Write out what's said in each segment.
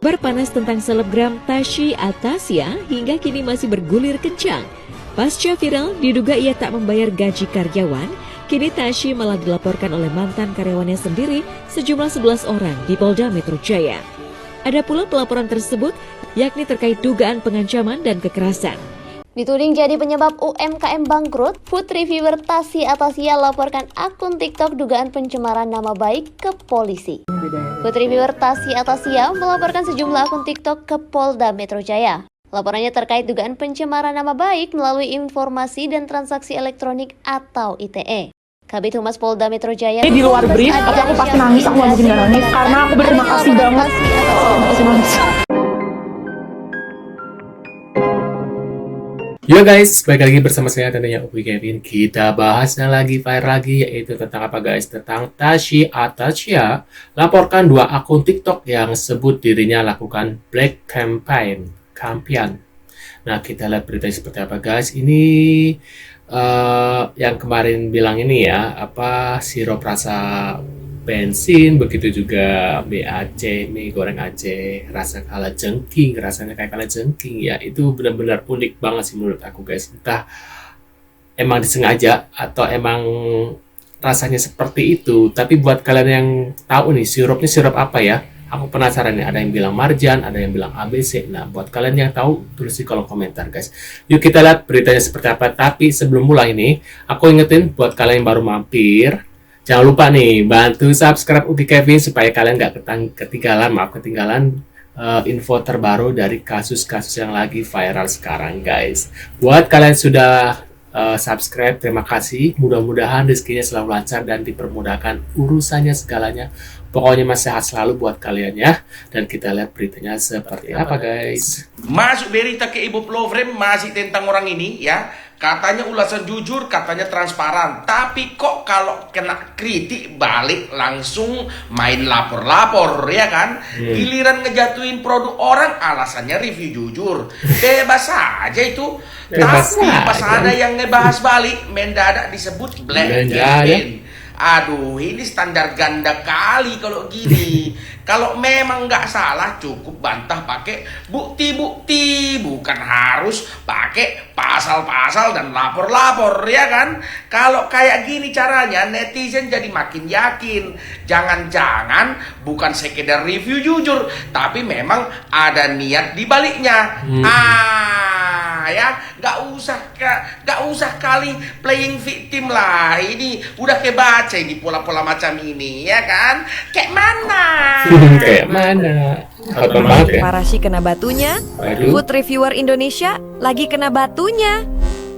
Kabar panas tentang selebgram Tashy Atasya hingga kini masih bergulir kencang. Pasca viral diduga ia tak membayar gaji karyawan, kini Tashy malah dilaporkan oleh mantan karyawannya sendiri sejumlah 11 orang di Polda Metro Jaya. Ada pula pelaporan tersebut yakni terkait dugaan pengancaman dan kekerasan. Dituding jadi penyebab UMKM bangkrut, food reviewer Tashy Atasya laporkan akun TikTok dugaan pencemaran nama baik ke polisi. Food reviewer Tashy Atasya melaporkan sejumlah akun TikTok ke Polda Metro Jaya. Laporannya terkait dugaan pencemaran nama baik melalui informasi dan transaksi elektronik atau ITE. Kabid Humas Polda Metro Jaya di luar brief, tapi aku pasti nangis, aku gak mungkin gak nangis karena aku berterima kasih banget. Yo guys, balik lagi bersama saya tentunya Upi Kevin. Kita bahasnya lagi viral lagi, yaitu tentang apa guys? Tentang Tashy Atasya laporkan 2 akun TikTok yang sebut dirinya lakukan black campaign. Nah, kita lihat beritanya seperti apa guys. Ini yang kemarin bilang ini ya, apa sirup rasa bensin, begitu juga BAC, mie goreng Aceh, rasa kalajengking, rasanya kayak kalajengking ya. Itu benar-benar unik banget sih menurut aku guys. Entah emang disengaja atau emang rasanya seperti itu. Tapi buat kalian yang tahu nih sirupnya sirup apa ya, aku penasaran nih. Ada yang bilang marjan, ada yang bilang ABC. Nah, buat kalian yang tahu tulis di kolom komentar guys. Yuk kita lihat beritanya seperti apa. Tapi sebelum mulai ini, aku ingetin buat kalian yang baru mampir, jangan lupa nih, bantu subscribe Upi Kevin supaya kalian nggak ketinggalan info terbaru dari kasus-kasus yang lagi viral sekarang guys. Buat kalian sudah subscribe, terima kasih. Mudah-mudahan rezekinya selalu lancar dan dipermudahkan urusannya segalanya. Pokoknya masih sehat selalu buat kalian ya. Dan kita lihat beritanya seperti apa guys. Masuk berita ke Ibu Frame masih tentang orang ini ya. Katanya ulasan jujur, katanya transparan. Tapi kok kalau kena kritik balik langsung main lapor-lapor ya kan? Giliran ngejatuhin produk orang alasannya review jujur. Bebas aja itu. Tapi pas ada yang ngebahas balik, mendadak disebut black campaign. Aduh, ini standar ganda kali kalau gini. Kalau memang nggak salah, cukup bantah pakai bukti-bukti, bukan harus pakai pasal-pasal dan lapor-lapor, ya kan? Kalau kayak gini caranya, netizen jadi makin yakin. Jangan-jangan bukan sekedar review jujur, tapi memang ada niat di baliknya. Ya, nggak usah kali playing victim lah. Ini udah kebaca ini pola-pola macam ini, ya kan? Kayak mana? Kayak mana? Ya? Parashi kena batunya, food reviewer Indonesia lagi kena batunya.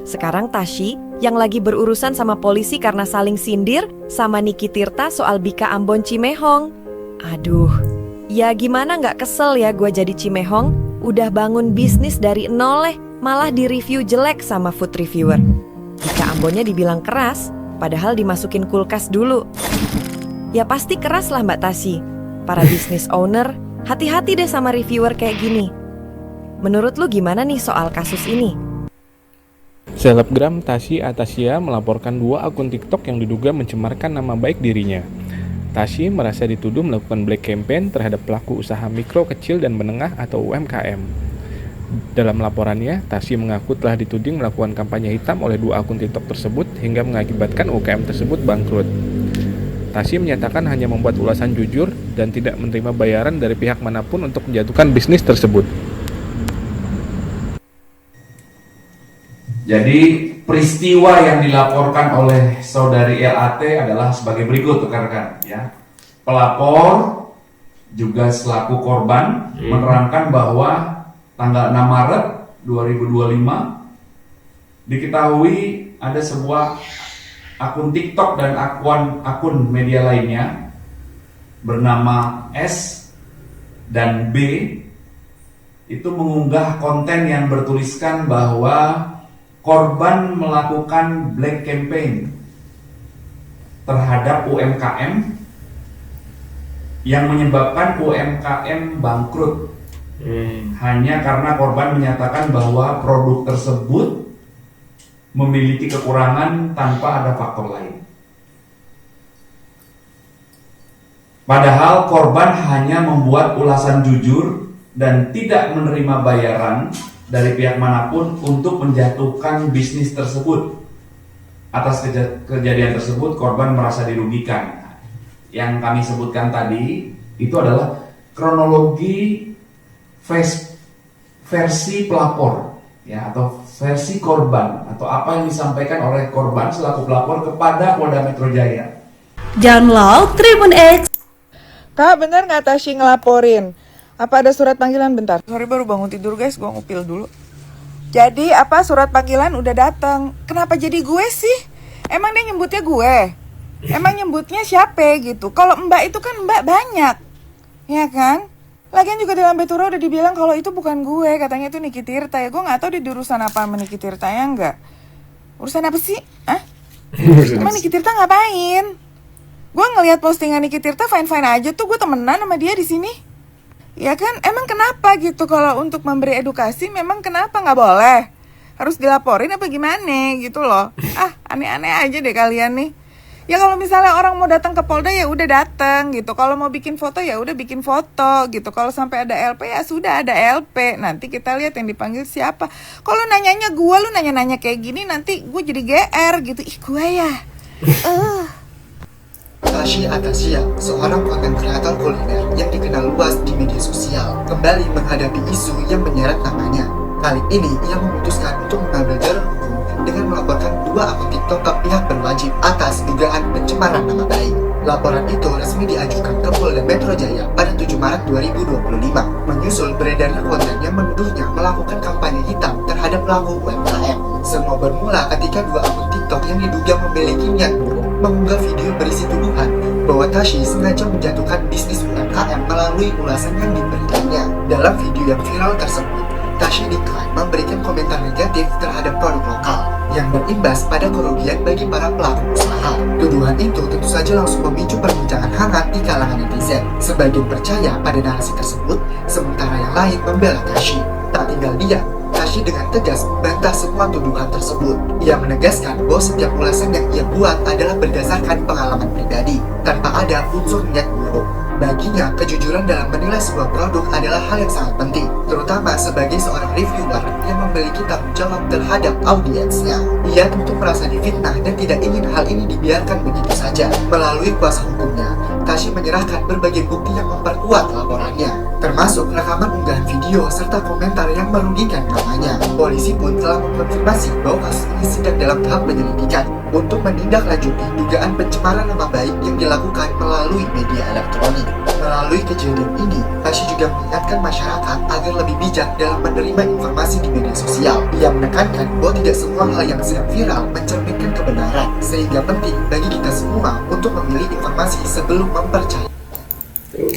Sekarang Tashy yang lagi berurusan sama polisi karena saling sindir sama Niki Tirta soal Bika Ambon Cimehong. Aduh, ya gimana nggak kesel ya gue jadi Cimehong, udah bangun bisnis dari nol malah di-review jelek sama food reviewer. Bika Ambonnya dibilang keras, padahal dimasukin kulkas dulu. Ya pasti keras lah Mbak Tashy. Para business owner, hati-hati deh sama reviewer kayak gini. Menurut lu gimana nih soal kasus ini? Selebgram Tashy Atasya melaporkan 2 akun TikTok yang diduga mencemarkan nama baik dirinya. Tashy merasa dituduh melakukan black campaign terhadap pelaku usaha mikro, kecil, dan menengah atau UMKM. Dalam laporannya, Tashy mengaku telah dituding melakukan kampanye hitam oleh 2 akun TikTok tersebut hingga mengakibatkan UMKM tersebut bangkrut. Tashy menyatakan hanya membuat ulasan jujur dan tidak menerima bayaran dari pihak manapun untuk menjatuhkan bisnis tersebut. Jadi peristiwa yang dilaporkan oleh saudari LAT adalah sebagai berikut rekan-rekan ya. Pelapor juga selaku korban menerangkan bahwa tanggal 6 Maret 2025 diketahui ada sebuah akun TikTok dan akun media lainnya bernama S dan B itu mengunggah konten yang bertuliskan bahwa korban melakukan black campaign terhadap UMKM yang menyebabkan UMKM bangkrut hanya karena korban menyatakan bahwa produk tersebut memiliki kekurangan tanpa ada faktor lain. Padahal korban hanya membuat ulasan jujur dan tidak menerima bayaran dari pihak manapun untuk menjatuhkan bisnis tersebut. Atas kejadian tersebut, korban merasa dirugikan. Yang kami sebutkan tadi itu adalah kronologi versi pelapor, ya, atau versi korban, atau apa yang disampaikan oleh korban selaku pelapor kepada Polda Metro Jaya. Download Tribun X. Kak, bener nggak Tasya ngelaporin? Apa ada surat panggilan? Bentar. Sorry, baru bangun tidur guys, gue ngupil dulu. Jadi apa surat panggilan udah datang? Kenapa jadi gue sih? Emang dia nyebutnya gue? Emang nyebutnya siapa gitu? Kalau Mbak itu kan Mbak banyak, ya kan? Lagian juga di Lambe Tura udah dibilang kalau itu bukan gue, katanya itu Niki Tirta. Ya gue nggak tahu di urusan apa sama Niki Tirta ya enggak. Urusan apa sih? Emang Niki Tirta ngapain? Gue ngelihat postingan Niki Tirta fine-fine aja tuh, gue temenan sama dia di sini. Ya kan, emang kenapa gitu kalau untuk memberi edukasi memang kenapa nggak boleh? Harus dilaporin apa gimana gitu loh. Aneh-aneh aja deh kalian nih. Ya kalau misalnya orang mau datang ke Polda ya udah datang gitu. Kalau mau bikin foto ya udah bikin foto gitu. Kalau sampai ada LP ya sudah ada LP. Nanti kita lihat yang dipanggil siapa. Kalau nanyanya gue, lu nanya-nanya kayak gini nanti gue jadi GR gitu. Ih gue ya. Tasya Atasia, seorang konten kreator kuliner yang dikenal luas di media sosial, kembali menghadapi isu yang menyeret namanya. Kali ini ia memutuskan untuk mengambil jalur hukum dengan melaporkan 2 akun TikTok ke pihak berwajib atas dugaan pencemaran nama baik. Laporan itu resmi diajukan ke Polda Metro Jaya pada 7 Maret 2025, menyusul beredarnya konten yang menuduhnya melakukan kampanye hitam terhadap pelaku UMKM. Semua bermula ketika 2 akun TikTok yang diduga memiliki niat buruk mengunggah video berisi tuduhan bahwa Tasya sengaja menjatuhkan bisnis UMKM melalui ulasan yang diberikannya. Dalam video yang viral tersebut, Tasya diklaim memberikan komentar negatif terhadap produk lokal yang berimbas pada kerugian bagi para pelaku usaha. Tuduhan itu tentu saja langsung memicu perbincangan hangat di kalangan netizen. Sebagian percaya pada narasi tersebut, sementara yang lain membela Tasya. Tak tinggal diam, Tasya dengan tegas membantah semua tuduhan tersebut. Ia menegaskan bahwa setiap ulasan yang ia buat adalah berdasarkan pengalaman pribadi, tanpa ada unsur niat buruk. Baginya, kejujuran dalam menilai sebuah produk adalah hal yang sangat penting, terutama sebagai seorang reviewer yang memiliki tanggung jawab terhadap audiensnya. Ia tentu merasa difitnah dan tidak ingin hal ini dibiarkan begitu saja. Melalui kuasa hukumnya, Tasya menyerahkan berbagai bukti yang memperkuat laporannya, termasuk rekaman unggahan video serta komentar yang merugikan namanya. Polisi pun telah mengkonfirmasi bahwa kasus ini sedang dalam tahap penyelidikan untuk menindaklanjuti dugaan pencemaran nama baik yang dilakukan melalui media elektronik. Melalui kejadian ini, Tasya juga mengingatkan masyarakat agar lebih bijak dalam menerima informasi di media sosial. Ia menekankan bahwa tidak semua hal yang sedang viral mencerminkan kebenaran, sehingga penting bagi kita semua untuk memilih informasi sebelum mempercayai.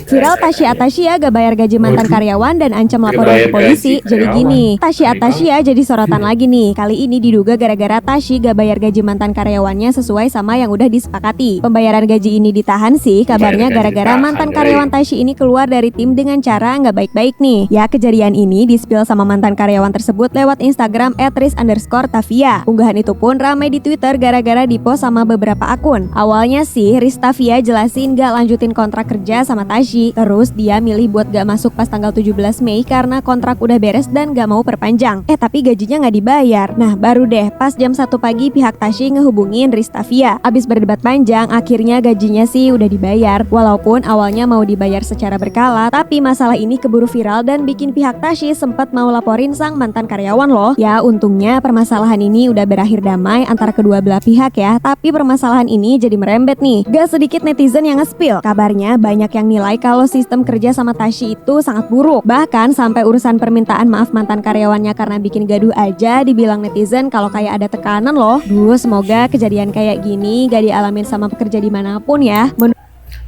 Viral Tasya Atasia gak bayar gaji mantan karyawan dan ancam laporan ke polisi. Jadi gini, Tasya Atasia jadi sorotan lagi nih. Kali ini diduga gara-gara Tasya gak bayar gaji mantan karyawannya sesuai sama yang udah disepakati. Pembayaran gaji ini ditahan sih, kabarnya gara-gara mantan karyawan Tasya ini keluar dari tim dengan cara gak baik-baik nih. Ya, kejadian ini di-spill sama mantan karyawan tersebut lewat Instagram @riz_tavia. Unggahan itu pun ramai di Twitter gara-gara di-post sama beberapa akun. Awalnya sih Riz Tavia jelasin gak lanjutin kontrak kerja sama Tasya. Terus dia milih buat gak masuk pas tanggal 17 Mei karena kontrak udah beres dan gak mau perpanjang. Tapi gajinya gak dibayar. Nah baru deh pas jam 1 pagi pihak Tasya ngehubungin Riz Tavia. Abis berdebat panjang akhirnya gajinya sih udah dibayar. Walaupun awalnya mau dibayar secara berkala, tapi masalah ini keburu viral dan bikin pihak Tasya sempat mau laporin sang mantan karyawan loh. Ya untungnya permasalahan ini udah berakhir damai antara kedua belah pihak ya. Tapi permasalahan ini jadi merembet nih. Gak sedikit netizen yang nge-spill. Kabarnya banyak yang nilai kalau sistem kerja sama Tasya itu sangat buruk. Bahkan sampai urusan permintaan maaf mantan karyawannya karena bikin gaduh aja dibilang netizen kalau kayak ada tekanan loh. Semoga kejadian kayak gini gak dialamin sama pekerja dimanapun ya.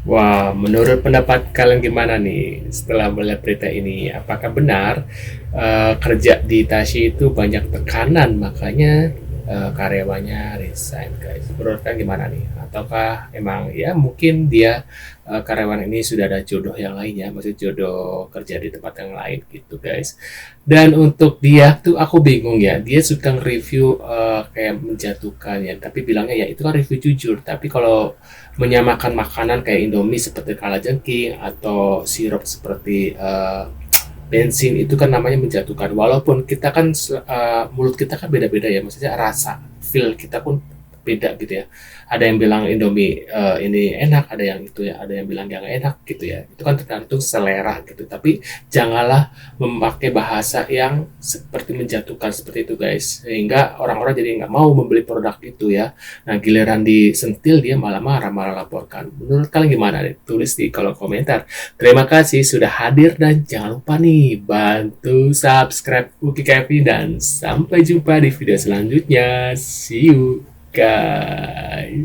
Wah, menurut pendapat kalian gimana nih setelah melihat berita ini? Apakah benar kerja di Tasya itu banyak tekanan makanya karyawannya resign guys? Menurut kalian gimana nih? Ataukah emang ya mungkin dia karyawan ini sudah ada jodoh yang lainnya, maksud jodoh kerja di tempat yang lain gitu guys. Dan untuk dia tuh aku bingung ya, dia suka nge-review kayak menjatuhkan ya, tapi bilangnya ya itu kan review jujur. Tapi kalau menyamakan makanan kayak Indomie seperti kalajengking atau sirup seperti bensin itu kan namanya menjatuhkan. Walaupun kita kan mulut kita kan beda-beda ya, maksudnya rasa feel kita pun beda gitu ya. Ada yang bilang Indomie ini enak, ada yang itu ya, ada yang bilang yang enak gitu ya. Itu kan tergantung selera gitu. Tapi janganlah memakai bahasa yang seperti menjatuhkan seperti itu guys, sehingga orang-orang jadi nggak mau membeli produk itu ya. Nah giliran disentil dia malah marah, malah laporkan. Menurut kalian gimana? Tulis di kolom komentar. Terima kasih sudah hadir dan jangan lupa nih bantu subscribe Uki Kevin dan sampai jumpa di video selanjutnya. See you guys.